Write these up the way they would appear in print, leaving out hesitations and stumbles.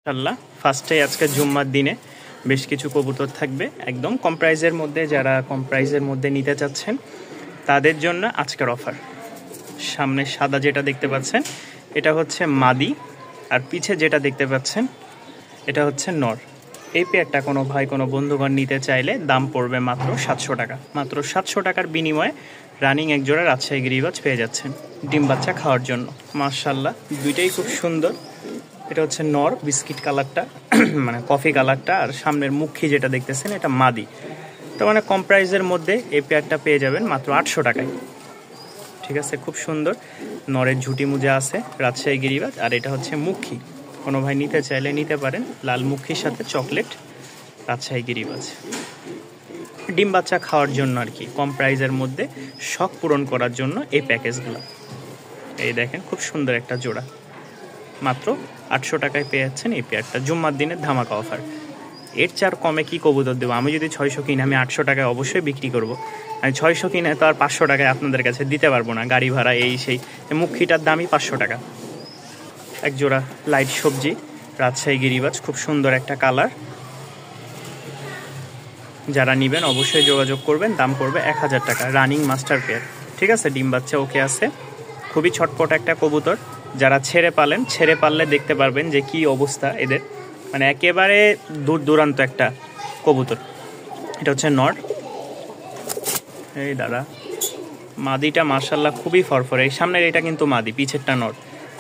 ইনশাআল্লাহ ফার্স্টে আজকে জুম্মার দিনে বেশ কিছু কবুতর থাকবে একদম কম প্রাইজের মধ্যে। যারা কম প্রাইজের মধ্যে নিতে চাচ্ছেন তাদের জন্য আজকের অফার। সামনে সাদা যেটা দেখতে পাচ্ছেন এটা হচ্ছে মাদি, আর পিছে যেটা দেখতে পাচ্ছেন এটা হচ্ছে নর। এই পেয়ারটা কোনো ভাই কোনো বন্ধুগণ নিতে চাইলে দাম পড়বে মাত্র 700 টাকা। মাত্র 700 টাকার বিনিময়ে রানিং এক জোড়া রাজশাহী গিরিবাজ পেয়ে যাচ্ছেন ডিম বাচ্চা খাওয়ার জন্য। মাশাআল্লাহ দুইটাই খুব সুন্দর। এটা হচ্ছে নর বিস্কিট কালারটা মানে কফি কালারটা, আর সামনের মুখী যেটা দেখতেছেন এটা মাদি। তো মানে কম প্রাইসের মধ্যে এই পেয়ারটা পেয়ে যাবেন মাত্র 800 টাকায়। ঠিক আছে, খুব সুন্দর নরের ঝুটি মুজা আছে রাজশাহী গিরিবাজ, আর এটা হচ্ছে মুখী। কোনো ভাই নিতে চাইলে নিতে পারেন, লাল মুখীর সাথে চকলেট রাজশাহী গিরিবাজ। ডিম বাচ্চা খাওয়ার জন্য আর কি, কম প্রাইসের মধ্যে শখ পূরণ করার জন্য এই প্যাকেজগুলো। এই দেখেন খুব সুন্দর একটা জোড়া, মাত্র 800 টাকায় পেয়ে যাচ্ছেন এই পেয়ারটা। জুম্মার দিনের ধামাকা অফার। এর চার কমে কি কবুতর দেবো? আমি যদি 600 কিনে আমি 800 টাকায় অবশ্যই বিক্রি করব। আমি 600 কিনে তো আর 500 টাকায় আপনাদের কাছে দিতে পারবো না, গাড়ি ভাড়া এই সেই। মুখিটার দামই 500 টাকা। এক জোড়া লাইট সবজি রাজশাহী গিরিবাজ, খুব সুন্দর একটা কালার। যারা নেবেন অবশ্যই যোগাযোগ করবেন, দাম পড়বে 1000 টাকা। রানিং মাস্টার পেয়ার, ঠিক আছে, ডিম বাচ্চা ওকে আছে। খুবই ছটপট একটা কবুতর। যারা ছেড়ে পারলে দেখতে পারবেন যে কি অবস্থা এদের, মানে একেবারে দূর দূরান্ত একটা কবুতর। এটা হচ্ছে নর। এই দাদা মাদিটা মাশাআল্লাহ খুবই ফরফরে। এই সামনের এটা কিন্তু মাদি, পিছেরটা নর।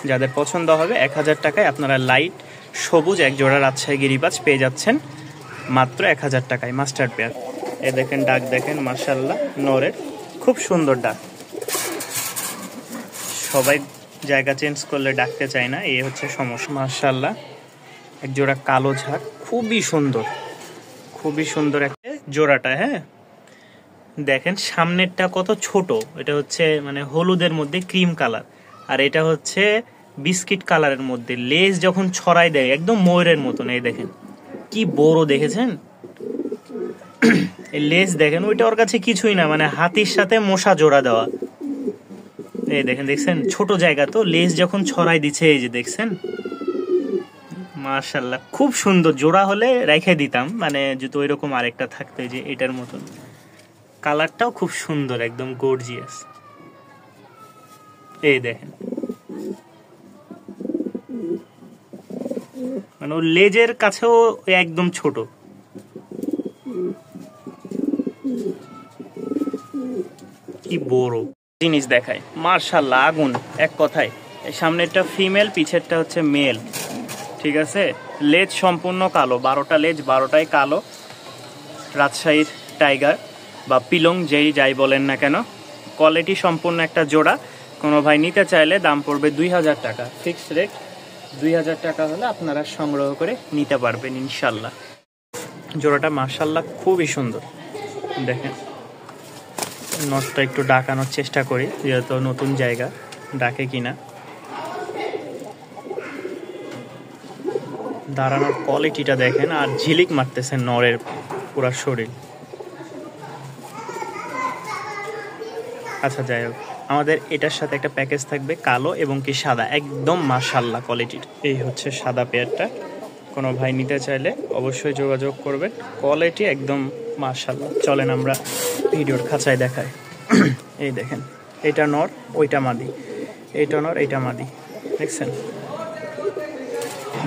যাদের পছন্দ হবে 1000 টাকায় আপনারা লাইট সবুজ এক জোড়া রাজশাহী গিরিবাজ পেয়ে যাচ্ছেন মাত্র 1000 টাকায় মাস্টার পেয়ার। এ দেখেন ডাক দেখেন মাশাআল্লাহ নরের, খুব সুন্দর ডাক। সবাই জায়গা চেঞ্জ করলে ডাকতে চায় না, এই হচ্ছে সমস্যা। মাশাআল্লাহ এক জোড়া কালো ঝাঁক, খুবই সুন্দর একটা জোড়াটা। হ্যাঁ দেখেন সামনেরটা কত ছোট, এটা হচ্ছে মানে হলুদের মধ্যে ক্রিম কালার, আর এটা হচ্ছে বিস্কিট কালারের মধ্যে। লেজ যখন ছড়াই দেয় একদম ময়ূরের মতন। এই দেখেন কি বড়, দেখেছেন এই লেজ দেখেন, ওইটা ওর কাছে কিছুই না, মানে হাতির সাথে মশা জোড়া দেওয়া। এই দেখছেন ছোট জায়গা তো, লেজ যখন ছড়াই দিচ্ছে এই যে দেখছেন। মাশাআল্লাহ খুব সুন্দর। জোড়া হলে রেখে দিতাম, মানে যদি ওইরকম আরেকটা থাকতো যে এটার মতন। কালারটাও খুব সুন্দর, একদম গর্জিয়াস। এই দেখেন মানে ওর লেজের কাছেও একদম ছোট। কি বড় জিনিস দেখায়, মাশাআল্লাহ আগুন এক কথায়। এই সামনেরটা ফিমেল, পিছেরটা হচ্ছে মেল। ঠিক আছে, লেজ সম্পূর্ণ কালো, 12টা লেজ 12টাই কালো। রাজশাহীর টাইগার বা পিলং যাই বলেন না কেন, কোয়ালিটি সম্পূর্ণ একটা জোড়া। কোনো ভাই নিতে চাইলে দাম পড়বে 2000 টাকা, ফিক্সড রেট 2000 টাকা হলে আপনারা সংগ্রহ করে নিতে পারবেন ইনশাল্লাহ। জোড়াটা মাশাআল্লাহ খুবই সুন্দর। দেখেন নটটা একটু ডাকানোর চেষ্টা করি, যেহেতু নতুন জায়গা, ডাকে কিনা। দাঁড়ানোর কোয়ালিটিটা দেখেন, আর ঝিলিক মারতেছে নরের পুরা শরীর। আচ্ছা যাই হোক, আমাদের এটার সাথে একটা প্যাকেজ থাকবে কালো এবং কি সাদা, একদম মাশাআল্লাহ কোয়ালিটির। এই হচ্ছে সাদা পেয়ারটা। কোনো ভাই নিতে চাইলে অবশ্যই যোগাযোগ করবেন, কোয়ালিটি একদম মাশাআল্লাহ। চলেন আমরা ভিডিওর খাঁচায় দেখাই। এই দেখেন এটা নর ওইটা মাদি, এইটা নর এইটা মাদি, দেখছেন?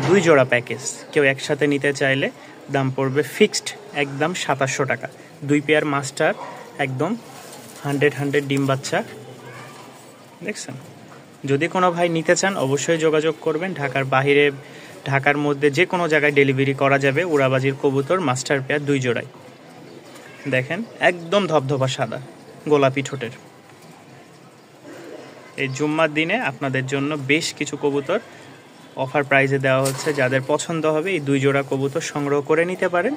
2 জোড়া প্যাকেজ। কেউ একসাথে নিতে চাইলে দাম পড়বে ফিক্সড একদম 2700 টাকা। 2 পেয়ার মাস্টার, একদম 100 ডিম বাচ্চা, দেখছেন? যদি কোনো ভাই নিতে চান অবশ্যই যোগাযোগ করবেন। ঢাকার বাহিরে, ঢাকার মধ্যে যে কোনো জায়গায় ডেলিভারি করা যাবে। উড়াবাজির কবুতর মাস্টার পেয়ার 2 জোড়ায়। দেখেন একদম ধবধবা সাদা, গোলাপি ঠোঁটের। এই জুম্মার দিনে আপনাদের জন্য বেশ কিছু কবুতর অফার প্রাইজে দেওয়া হচ্ছে। যাদের পছন্দ হবে এই 2 জোড়া কবুতর সংগ্রহ করে নিতে পারেন।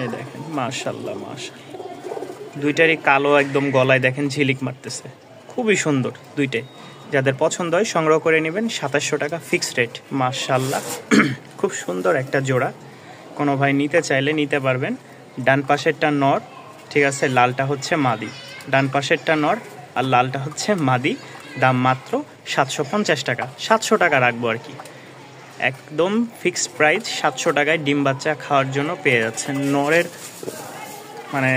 এই দেখেন মাশাআল্লাহ মাশাআল্লাহ, দুইটারই কালো, একদম গলায় দেখেন ঝিলিক মারতেছে, খুবই সুন্দর দুইটাই। যাদের পছন্দ হয় সংগ্রহ করে নেবেন, 2700 টাকা ফিক্সড রেট। মাশাআল্লাহ খুব সুন্দর একটা জোড়া। কোনো ভাই নিতে চাইলে নিতে পারবেন। ডান পাশেরটা নর, ঠিক আছে, লালটা হচ্ছে মাদি। ডান পাশেরটা নর আর লালটা হচ্ছে মাদি। দাম মাত্র 750 টাকা, 700 টাকা রাখবো আর কি। একদম ফিক্সড প্রাইস 700 টাকায় ডিম বাচ্চা খাওয়ার জন্য পেয়ে যাচ্ছেন। নরের মানে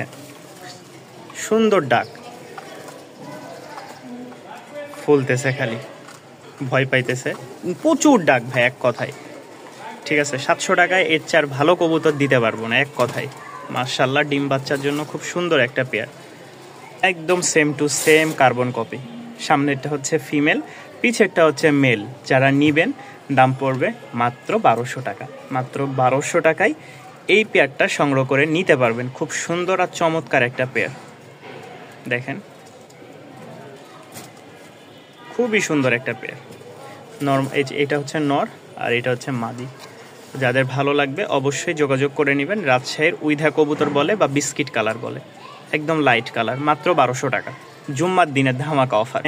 সুন্দর ডাক, ফুলতেছে, খালি ভয় পাইতেছে, প্রচুর ডাক ভাই এক কথায়। ঠিক আছে, 700 টাকায় এর চেয়ে আর ভালো কবুতর দিতে পারবো না এক কথায়। মাশাআল্লাহ, ডিম বাচ্চার জন্য খুব সুন্দর একটা পেয়ার, একদম same to same carbon copy. সামনেরটা হচ্ছে ফিমেল, পিছেরটা হচ্ছে মেল। যারা নিবেন দাম পড়বে মাত্র 1200 টাকা। মাত্র 1200 টাকায় এই পেয়ারটা সংগ্রহ করে নিতে পারবেন। খুব সুন্দর আর চমৎকার একটা পেয়ার, দেখেন খুবই সুন্দর একটা পেয়ার। এটা হচ্ছে নর আর এটা হচ্ছে মাদি। যাদের ভালো লাগবে অবশ্যই যোগাযোগ করে নেবেন। রাজশাহীর উইধা কবুতর বলে বা বিস্কিট কালার বলে, একদম লাইট কালার, মাত্র 1200 টাকা। জুম্মার দিনের ধামাকা অফার।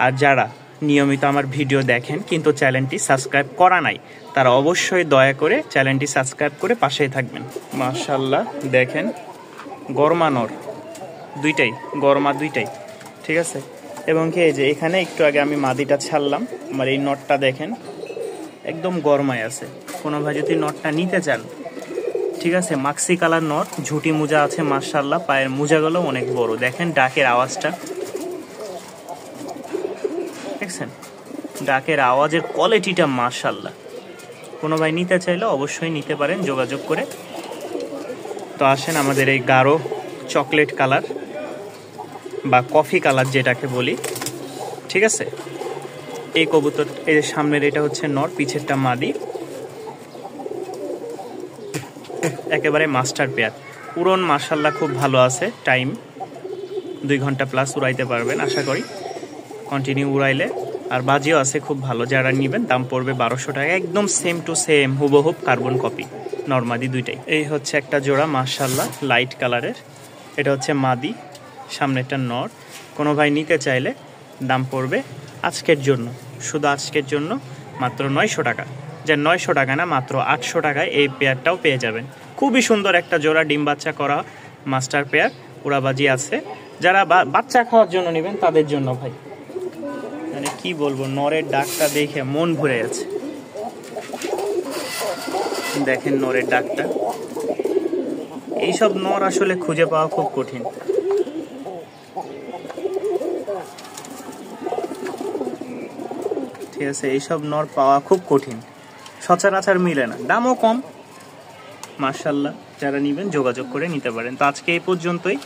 আর যারা নিয়মিত আমার ভিডিও দেখেন কিন্তু চ্যানেলটি সাবস্ক্রাইব করা নাই, তারা অবশ্যই দয়া করে চ্যানেলটি সাবস্ক্রাইব করে পাশেই থাকবেন। মাশাআল্লাহ, দেখেন গরমা নর দুইটাই, গরমা দুইটাই, ঠিক আছে। এবং কি এই যে এখানে একটু আগে আমি মাদিটা ছাড়লাম, আমার এই নটটা দেখেন একদম গরমায় আছে। কোনো ভাই যদি নটটা নিতে চান, ঠিক আছে, মাক্সি কালার নট, ঝুটি মোজা আছে মাশাআল্লাহ, পায়ের মোজাগুলো অনেক বড়। দেখেন ডাকের আওয়াজটা, দেখছেন ডাকের আওয়াজের কোয়ালিটিটা মাশাআল্লাহ। কোনো ভাই নিতে চাইলে অবশ্যই নিতে পারেন যোগাযোগ করে। তো আসেন আমাদের এই গাঢ় চকলেট কালার বা কফি কালার যেটাকে বলি, ঠিক আছে। এই কবুতর, এই যে সামনের এটা হচ্ছে নর, পিছেরটা মাদি, একেবারে মাস্টার পেয়ার। উড়ন মাশাআল্লাহ খুব ভালো আছে, টাইম 2 ঘন্টা প্লাস উড়াইতে পারবেন আশা করি, কন্টিনিউ উড়াইলে। আর বাজিও আছে খুব ভালো। যারা নেবেন দাম পড়বে 1200 টাকা, একদম সেম টু সেম হুবহুব কার্বন কপি, নরমাদি দুইটাই। এই হচ্ছে একটা জোড়া মাশাআল্লাহ লাইট কালারের, এটা হচ্ছে মাদি, সামনেটা নর। কোনো ভাই নিতে চাইলে দাম পড়বে আজকের জন্য, শুধু আজকের জন্য মাত্র 900 টাকা। যে 900 টাকা না, মাত্র 800 টাকায় এই পেয়ারটাও পেয়ে যাবেন। খুবই সুন্দর একটা জোড়া ডিম বাচ্চা করা মাস্টার পেয়ার, উড়াবাজি আছে। যারা বাচ্চা খাওয়ার জন্য নেবেন তাদের জন্য ভাই মানে কি বলবো, নরের ডাকটা দেখে মন ভরে আছে। দেখেন নরের ডাকটা, এইসব নর আসলে খুঁজে পাওয়া খুব কঠিন। ঠিক আছে, এইসব নর পাওয়া খুব কঠিন, সচরাচর মিলে না, দামও কম। মাশাআল্লাহ, যারা নেবেন যোগাযোগ করে নিতে পারেন। তো আজকে এই পর্যন্তই।